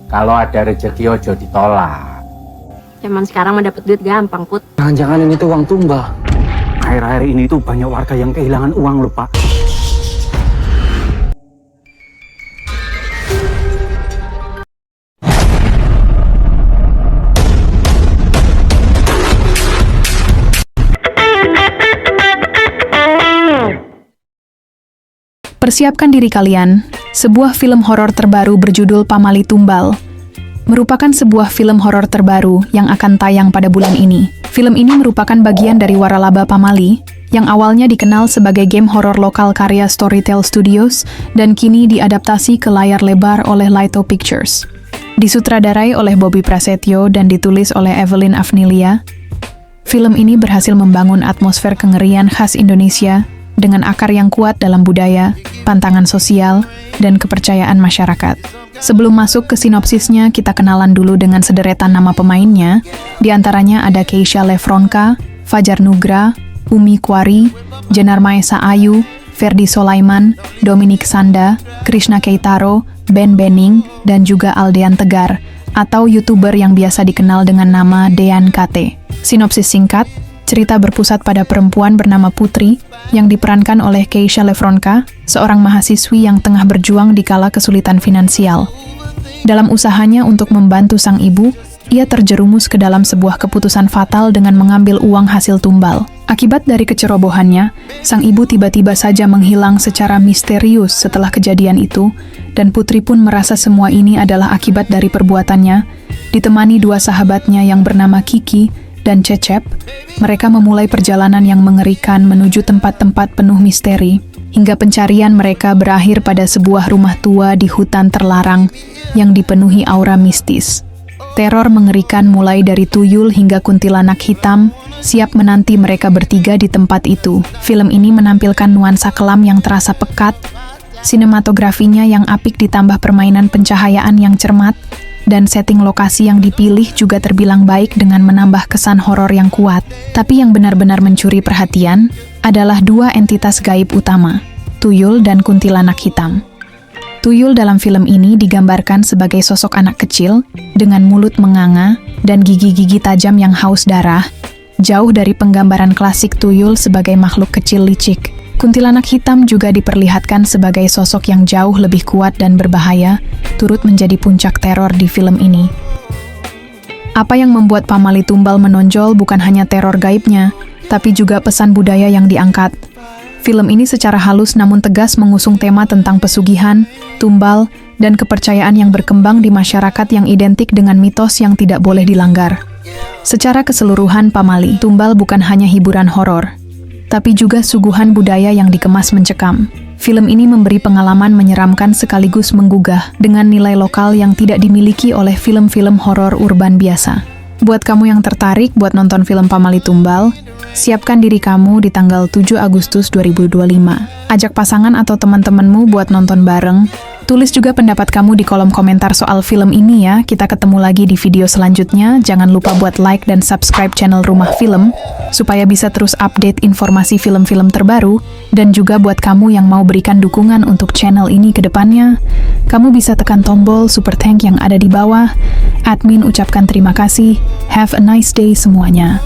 Kalau ada rezeki ojo ditolak. Zaman sekarang mah dapet duit gampang, Put. Jangan-jangan ini tuh uang tumbal. Akhir-akhir ini tuh banyak warga yang kehilangan uang loh, Pak. Persiapkan diri kalian, sebuah film horor terbaru berjudul Pamali Tumbal merupakan sebuah film horor terbaru yang akan tayang pada bulan ini. Film ini merupakan bagian dari Waralaba Pamali, yang awalnya dikenal sebagai game horor lokal karya Storytel Studios dan kini diadaptasi ke layar lebar oleh Laito Pictures. Disutradarai oleh Bobby Prasetyo dan ditulis oleh Evelyn Afnilia, film ini berhasil membangun atmosfer kengerian khas Indonesia dengan akar yang kuat dalam budaya, pantangan sosial, dan kepercayaan masyarakat. Sebelum masuk ke sinopsisnya, kita kenalan dulu dengan sederetan nama pemainnya. Di antaranya ada Keisha Lefronka, Fajar Nugra, Umi Kwari, Jenar Maesa Ayu, Ferdi Solaiman, Dominic Sanda, Krishna Keitaro, Ben Bening, dan juga Aldean Tegar, atau YouTuber yang biasa dikenal dengan nama Dean KT. Sinopsis singkat, cerita berpusat pada perempuan bernama Putri yang diperankan oleh Keisha Lefronka, seorang mahasiswi yang tengah berjuang di kala kesulitan finansial. Dalam usahanya untuk membantu sang ibu, ia terjerumus ke dalam sebuah keputusan fatal dengan mengambil uang hasil tumbal. Akibat dari kecerobohannya, sang ibu tiba-tiba saja menghilang secara misterius setelah kejadian itu, dan Putri pun merasa semua ini adalah akibat dari perbuatannya. Ditemani dua sahabatnya yang bernama Kiki dan Cecep, mereka memulai perjalanan yang mengerikan menuju tempat-tempat penuh misteri, hingga pencarian mereka berakhir pada sebuah rumah tua di hutan terlarang yang dipenuhi aura mistis. Teror mengerikan mulai dari tuyul hingga kuntilanak hitam, siap menanti mereka bertiga di tempat itu. Film ini menampilkan nuansa kelam yang terasa pekat, sinematografinya yang apik ditambah permainan pencahayaan yang cermat, dan setting lokasi yang dipilih juga terbilang baik dengan menambah kesan horor yang kuat. Tapi yang benar-benar mencuri perhatian adalah dua entitas gaib utama, tuyul dan kuntilanak hitam. Tuyul dalam film ini digambarkan sebagai sosok anak kecil dengan mulut menganga dan gigi-gigi tajam yang haus darah, jauh dari penggambaran klasik tuyul sebagai makhluk kecil licik. Kuntilanak hitam juga diperlihatkan sebagai sosok yang jauh lebih kuat dan berbahaya, turut menjadi puncak teror di film ini. Apa yang membuat Pamali Tumbal menonjol bukan hanya teror gaibnya, tapi juga pesan budaya yang diangkat. Film ini secara halus namun tegas mengusung tema tentang pesugihan, tumbal, dan kepercayaan yang berkembang di masyarakat yang identik dengan mitos yang tidak boleh dilanggar. Secara keseluruhan, Pamali Tumbal bukan hanya hiburan horor, tapi juga suguhan budaya yang dikemas mencekam. Film ini memberi pengalaman menyeramkan sekaligus menggugah dengan nilai lokal yang tidak dimiliki oleh film-film horor urban biasa. Buat kamu yang tertarik buat nonton film Pamali Tumbal, siapkan diri kamu di tanggal 7 Agustus 2025. Ajak pasangan atau teman-temanmu buat nonton bareng. Tulis juga pendapat kamu di kolom komentar soal film ini ya. Kita ketemu lagi di video selanjutnya. Jangan lupa buat like dan subscribe channel Rumah Film supaya bisa terus update informasi film-film terbaru. Dan juga buat kamu yang mau berikan dukungan untuk channel ini ke depannya, kamu bisa tekan tombol super thank yang ada di bawah. Admin ucapkan terima kasih. Have a nice day semuanya.